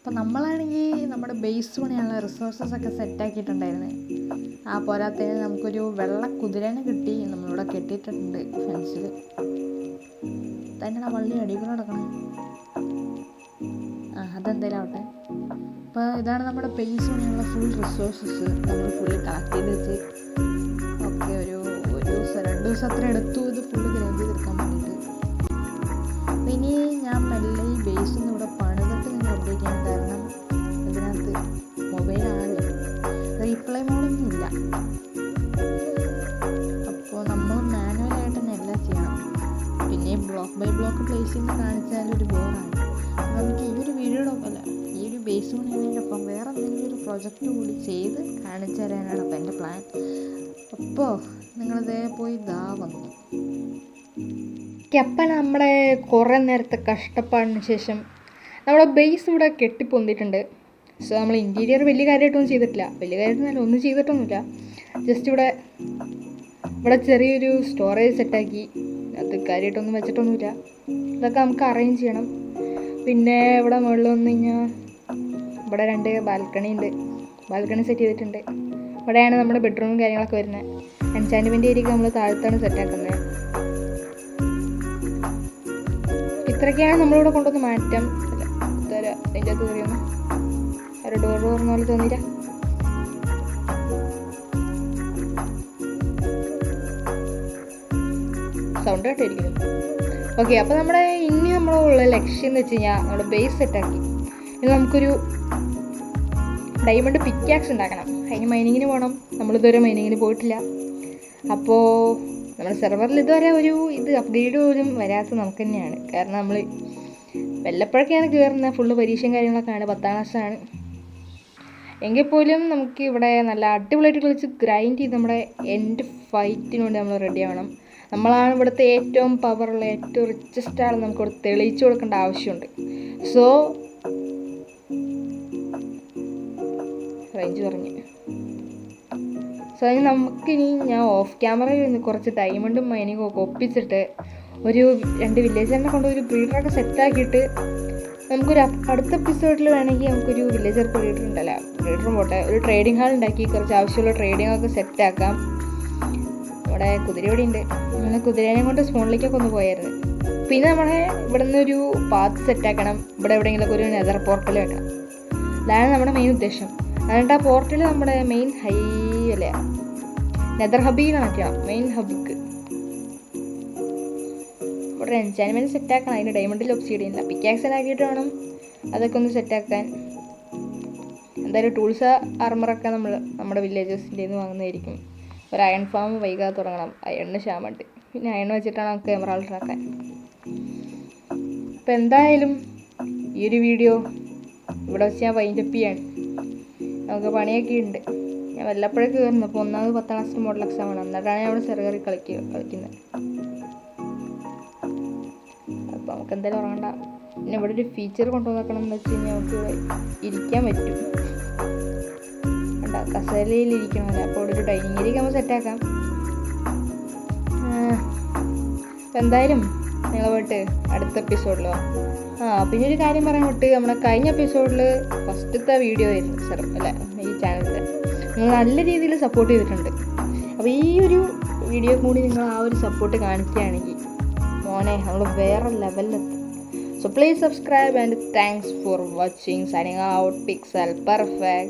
അപ്പോൾ നമ്മളാണെങ്കിൽ നമ്മുടെ ബേസ് പണിയുള്ള റിസോഴ്സസൊക്കെ സെറ്റാക്കിയിട്ടുണ്ടായിരുന്നേ. പോരാത്തതിന് നമുക്കൊരു വെള്ള കുതിരനെ കിട്ടി, നമ്മളിവിടെ കെട്ടിയിട്ടുണ്ട് ഫെൻസിൽ. തന്നെയാണ് വള്ളി അടികൾ നടക്കണേ. അതെന്തായാലും ആവട്ടെ. അപ്പോൾ ഇതാണ് നമ്മുടെ ബേസ് പണിയുള്ള ഫുൾ റിസോഴ്സസ് നമ്മൾ ഫുള്ള് കളക്ട് ചെയ്ത് വെച്ച്. ഓക്കെ, ഒരു ദിവസം 2 ദിവസം അത്ര എടുത്തു ഇത് ഫുള്ള് ഗ്രൈൻഡ് ചെയ്തെടുക്കാൻ വേണ്ടിയിട്ട്. അപ്പോൾ ഇനി ഞാൻ മെല്ലെ ഈ ബേസൊന്നും ഇവിടെ പണിതിട്ട് നിങ്ങൾ അപ്ഡേറ്റ് ചെയ്യാൻ കാരണം ഇതിനകത്ത് മൊബൈലാണല്ലോ, റീപ്ലൈ മോഡൊന്നും ഇല്ല. അപ്പോൾ നമ്മൾ മാനുവലായിട്ട് തന്നെ എല്ലാം ചെയ്യണം. പിന്നെ ബ്ലോക്ക് ബൈ ബ്ലോക്ക് പ്ലേസ് ചെയ്ത് കാണിച്ചാൽ ഒരു ബോറാണ്. നമുക്ക് ഈ ഒരു വീഡിയോയുടെ ഒപ്പമല്ല, ഈ ഒരു ബേസ് പണിയോടൊപ്പം വേറെ എന്തെങ്കിലും ഒരു പ്രൊജക്റ്റ് കൂടി ചെയ്ത് കാണിച്ചു തരാനാണ് അപ്പോൾ എൻ്റെ പ്ലാൻ. അപ്പോൾ നിങ്ങളിതേ പോയി വന്നു. അപ്പം നമ്മുടെ കുറേ നേരത്തെ കഷ്ടപ്പാടിന് ശേഷം നമ്മുടെ ബേസ് ഇവിടെ കെട്ടിപ്പൊന്തിട്ടുണ്ട്. സോ നമ്മൾ ഇൻറ്റീരിയർ വലിയ കാര്യമായിട്ടൊന്നും ചെയ്തിട്ടില്ല, വലിയ കാര്യമായിട്ടൊന്നുമല്ല, ഒന്നും ചെയ്തിട്ടൊന്നുമില്ല. ജസ്റ്റ് ഇവിടെ ചെറിയൊരു സ്റ്റോറേജ് സെറ്റാക്കി, അത് കാര്യമായിട്ടൊന്നും വെച്ചിട്ടൊന്നുമില്ല. ഇതൊക്കെ നമുക്ക് അറേഞ്ച് ചെയ്യണം. പിന്നെ ഇവിടെ മുകളിൽ വന്നു കഴിഞ്ഞാൽ ഇവിടെ 2 ബാൽക്കണി ഉണ്ട്, ബാൽക്കണി സെറ്റ് ചെയ്തിട്ടുണ്ട്. ഇവിടെയാണ് നമ്മുടെ ബെഡ്റൂമും കാര്യങ്ങളൊക്കെ വരുന്നത്. എൻചാൻറ്റ്മെൻറ്റ് ഏരിയയൊക്കെ നമ്മൾ താഴത്താണ് സെറ്റാക്കുന്നത്. ഇത്രയൊക്കെയാണ് നമ്മളിവിടെ കൊണ്ടുവന്ന് മാറ്റം. അതിൻ്റെ അകത്ത് കയറിയൊന്ന് ഒരു ഡോർ തുറന്ന പോലെ തോന്നിയില്ല. സൗണ്ട് കേട്ടിരിക്കുന്നു. ഓക്കെ, അപ്പോൾ ഇനി നമ്മളുള്ള ലക്ഷ്യം എന്ന് വെച്ച് കഴിഞ്ഞാൽ നമ്മുടെ ബേസ് സെറ്റാക്കി ഇനി നമുക്കൊരു ഡയമണ്ട് പിക്കാക്സ് ഉണ്ടാക്കണം. അതിന് മൈനിങ്ങിന് പോകണം. നമ്മളിതുവരെ മൈനിങ്ങിന് പോയിട്ടില്ല. അപ്പോൾ നമ്മുടെ സെർവറിൽ ഇതുവരെ ഇത് അപ്ഗ്രേഡ് പോലും വരാത്ത നമുക്ക് തന്നെയാണ്. കാരണം നമ്മൾ വല്ലപ്പോഴൊക്കെയാണ് കയറുന്നത്. ഫുള്ള് പരീക്ഷയും കാര്യങ്ങളൊക്കെയാണ്, 10ാം ക്ലാസ്സാണ്. എങ്കിൽ പോലും നമുക്ക് ഇവിടെ നല്ല അടിപൊളിയായിട്ട് കളിച്ച് ഗ്രൈൻഡ് ചെയ്ത് നമ്മുടെ എൻഡ് ഫൈറ്റിന് വേണ്ടി നമ്മൾ റെഡി ആവണം. നമ്മളാണ് ഇവിടുത്തെ ഏറ്റവും പവറുള്ള, ഏറ്റവും റിച്ചസ്റ്റ് ആൾ നമുക്കിവിടെ തെളിയിച്ചു കൊടുക്കേണ്ട ആവശ്യമുണ്ട്. സോ റേഞ്ച് പറഞ്ഞു. സോ അതിന് നമുക്കിനി ഞാൻ ഓഫ് ക്യാമറയിൽ നിന്ന് കുറച്ച് ഡയമണ്ടും മൈനിങ്ങും ഒക്കെ ഒപ്പിച്ചിട്ട് ഒരു 2 വില്ലേജറിനെ കൊണ്ട് ഒരു ബ്രീഡറൊക്കെ സെറ്റാക്കിയിട്ട് നമുക്കൊരു അടുത്ത എപ്പിസോഡിൽ വേണമെങ്കിൽ നമുക്കൊരു വില്ലേജർ ബ്രീഡർ ഉണ്ടല്ലോ, ബ്രീഡറും പോട്ടെ, ഒരു ട്രേഡിംഗ് ഹാൾ ഉണ്ടാക്കി കുറച്ച് ആവശ്യമുള്ള ട്രേഡിംഗ് ഒക്കെ സെറ്റാക്കാം. ഇവിടെ കുതിര ഇവിടെ ഉണ്ട്. നമ്മൾ കുതിരേനെ കൊണ്ട് സ്പോണിലേക്കൊക്കെ ഒന്ന് പോയായിരുന്നു. പിന്നെ നമ്മളെ ഇവിടെ നിന്നൊരു പാത്ത് സെറ്റാക്കണം. ഇവിടെ എവിടെയെങ്കിലുമൊക്കെ ഒരു നെതർ പോർട്ടൽ വെക്കണം. അതാണ് നമ്മുടെ മെയിൻ ഉദ്ദേശം. എന്നിട്ട് ആ പോർട്ടൽ നമ്മുടെ മെയിൻ നെതർ ഹബിൽ കണക്ട് ചെയ്യണം, മെയിൻ ഹബിക്ക്. ഇവിടെ എൻചാൻറ്റ്മെൻറ്റ് സെറ്റാക്കണം. അതിന് ഡയമണ്ടിൽ ഒബ്സിഡിയൻ ഇല്ല, പിക്കാക്സ് ആക്കിയിട്ട് വേണം അതൊക്കെ ഒന്ന് സെറ്റാക്കാൻ. എന്തായാലും ടൂൾസ് ആർമറൊക്കെ നമ്മുടെ വില്ലേജസിൻ്റെ നിന്ന് വാങ്ങുന്നതായിരിക്കും. ഒരു അയൺ ഫാം വൈകാതെ തുടങ്ങണം, അയണിന് ക്ഷാമുണ്ട്. പിന്നെ അയൺ വെച്ചിട്ടാണ് നമുക്ക് എമറാൾഡ് ആക്കാൻ. അപ്പോൾ എന്തായാലും ഈ ഒരു വീഡിയോ ഇവിടെ വെച്ച് ഞാൻ വൈൻഡപ്പ് ചെയ്യാണ്. നമുക്ക് പണിയൊക്കെ ഉണ്ട്. ഞാൻ വല്ലപ്പോഴൊക്കെ കയറുന്നു. അപ്പോൾ ഒന്നാമത് 10ാം ക്ലാസ് മോഡൽ എക്സാമാണ്. എന്നിട്ടാണ് ഞാൻ ഇവിടെ ചെറുകറി കളിക്കുന്നത്. അപ്പോൾ നമുക്ക് എന്തായാലും ഉറങ്ങണ്ട. പിന്നെ ഇവിടെ ഒരു ഫീച്ചർ കൊണ്ടുവന്നേക്കണം എന്ന് വെച്ച് കഴിഞ്ഞാൽ നമുക്ക് ഇവിടെ ഇരിക്കാൻ പറ്റും. കസേരയിൽ ഇരിക്കണമല്ലോ. അപ്പോൾ ഇവിടെ ഒരു ഡൈനിങ് ഏരിയ നമ്മൾ സെറ്റാക്കാം. അപ്പോൾ എന്തായാലും നിങ്ങൾ പോയിട്ട് അടുത്ത എപ്പിസോഡിലോ പിന്നെ ഒരു കാര്യം പറയാൻ വിട്ട്, നമ്മുടെ കഴിഞ്ഞ എപ്പിസോഡിൽ ഫസ്റ്റത്തെ വീഡിയോ ആയിരുന്നു ഈ ചാനലിൽ നിങ്ങൾ നല്ല രീതിയിൽ സപ്പോർട്ട് ചെയ്തിട്ടുണ്ട്. അപ്പോൾ ഈ ഒരു വീഡിയോ കൂടി നിങ്ങൾ ആ ഒരു സപ്പോർട്ട് കാണിക്കുകയാണെങ്കിൽ മോനെ നമ്മൾ വേറെ ലെവലിലെത്തും. So please subscribe and thanks for watching. Signing out, Pixel perfect.